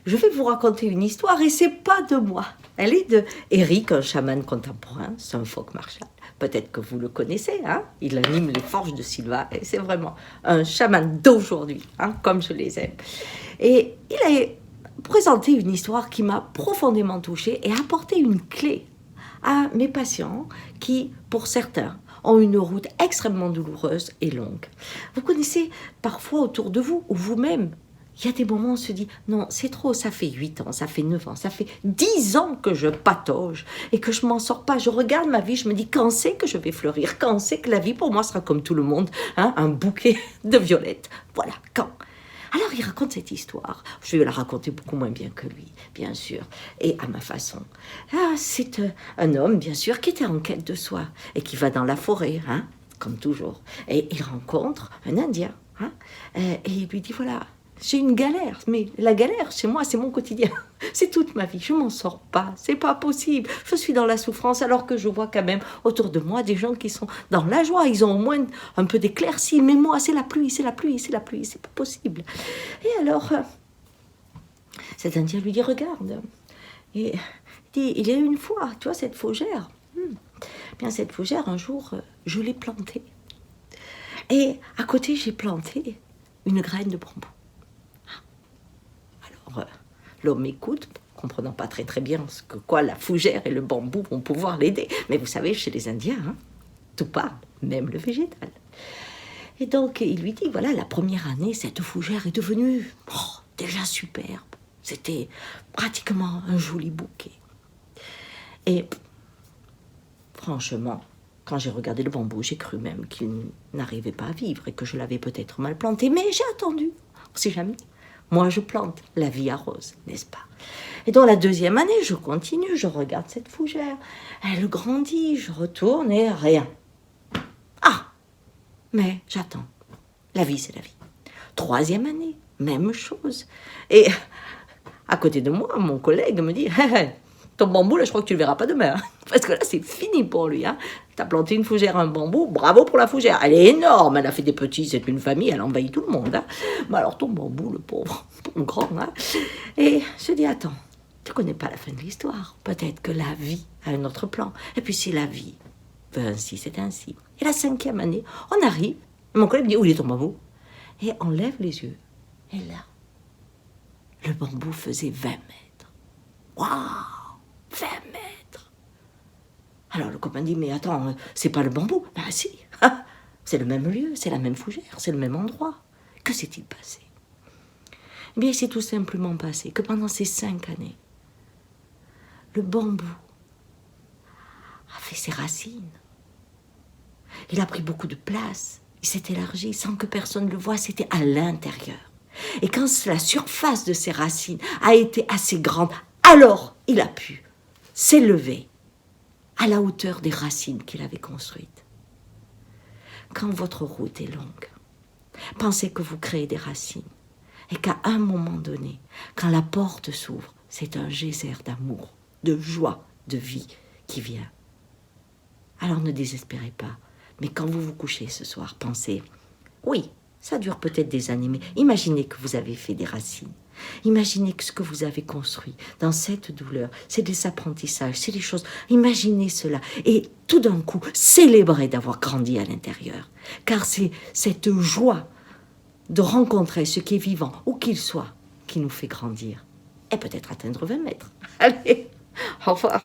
je vais vous raconter une histoire et c'est pas de moi. Elle est de Eric, un chaman contemporain, c'est un folk Marshall. Peut-être que vous le connaissez, hein? Il anime les forges de Silva et c'est vraiment un chaman d'aujourd'hui, hein, comme je les aime. Et il a présenté une histoire qui m'a profondément touchée et apporté une clé à mes patients qui, pour certains, ont une route extrêmement douloureuse et longue. Vous connaissez parfois autour de vous ou vous-même, il y a des moments où on se dit « Non, c'est trop, ça fait 8 ans, ça fait 9 ans, ça fait 10 ans que je patauge et que je m'en sors pas. Je regarde ma vie, je me dis quand c'est que je vais fleurir, quand c'est que la vie pour moi sera comme tout le monde, hein, un bouquet de violettes. Voilà, quand ?» Alors il raconte cette histoire. Je vais la raconter beaucoup moins bien que lui, bien sûr, et à ma façon. Ah, c'est un homme, bien sûr, qui était en quête de soi et qui va dans la forêt, hein, comme toujours. Et il rencontre un Indien, hein, et il lui dit, voilà, j'ai une galère, mais la galère, chez moi, c'est mon quotidien. C'est toute ma vie, je m'en sors pas, c'est pas possible. Je suis dans la souffrance alors que je vois quand même autour de moi des gens qui sont dans la joie. Ils ont au moins un peu d'éclaircie, mais moi, c'est la pluie, c'est la pluie, c'est la pluie, c'est pas possible. Et alors, cet Indien lui dit, regarde, et il dit, il y a une fois, tu vois, cette fougère, bien cette fougère, un jour, je l'ai plantée. Et à côté, j'ai planté une graine de bambou. Alors, l'homme écoute, comprenant pas très très bien ce que quoi la fougère et le bambou vont pouvoir l'aider. Mais vous savez, chez les Indiens, hein, tout parle, même le végétal. Et donc, il lui dit, voilà, la première année, cette fougère est devenue déjà superbe. C'était pratiquement un joli bouquet. Et franchement, quand j'ai regardé le bambou, j'ai cru même qu'il n'arrivait pas à vivre et que je l'avais peut-être mal planté. Mais j'ai attendu, on sait jamais. Moi, je plante, la vie arrose, n'est-ce pas? Et dans la deuxième année, je continue, je regarde cette fougère. Elle grandit, je retourne et rien. Ah! Mais j'attends. La vie, c'est la vie. Troisième année, même chose. Et à côté de moi, mon collègue me dit, hey, ton bambou, là, je crois que tu le verras pas demain. Hein. Parce que là, c'est fini pour lui. Hein. Tu as planté une fougère, un bambou, bravo pour la fougère. Elle est énorme, elle a fait des petits, c'est une famille, elle envahit tout le monde. Hein. Mais alors, ton bambou, le pauvre, ton grand. Hein. Et je dis, attends, tu connais pas la fin de l'histoire. Peut-être que la vie a un autre plan. Et puis, si la vie veut ainsi, c'est ainsi. Et la cinquième année, on arrive. Mon collègue me dit, où est ton bambou? Et on lève les yeux. Et là, le bambou faisait 20 mètres. Waouh! 20 mètres. Alors le copain dit, mais attends, c'est pas le bambou. Ben si, c'est le même lieu, c'est la même fougère, c'est le même endroit. Que s'est-il passé? Eh bien, il s'est tout simplement passé que pendant ces 5 années, le bambou a fait ses racines. Il a pris beaucoup de place, il s'est élargi sans que personne le voie, c'était à l'intérieur. Et quand la surface de ses racines a été assez grande, alors il a pu s'élever à la hauteur des racines qu'il avait construites. Quand votre route est longue, pensez que vous créez des racines et qu'à un moment donné, quand la porte s'ouvre, c'est un geyser d'amour, de joie, de vie qui vient. Alors ne désespérez pas, mais quand vous vous couchez ce soir, pensez, oui, ça dure peut-être des années, mais imaginez que vous avez fait des racines. Imaginez que ce que vous avez construit dans cette douleur, c'est des apprentissages, c'est des choses. Imaginez cela et tout d'un coup, célébrez d'avoir grandi à l'intérieur. Car c'est cette joie de rencontrer ce qui est vivant, où qu'il soit, qui nous fait grandir. Et peut-être atteindre 20 mètres. Allez, au revoir.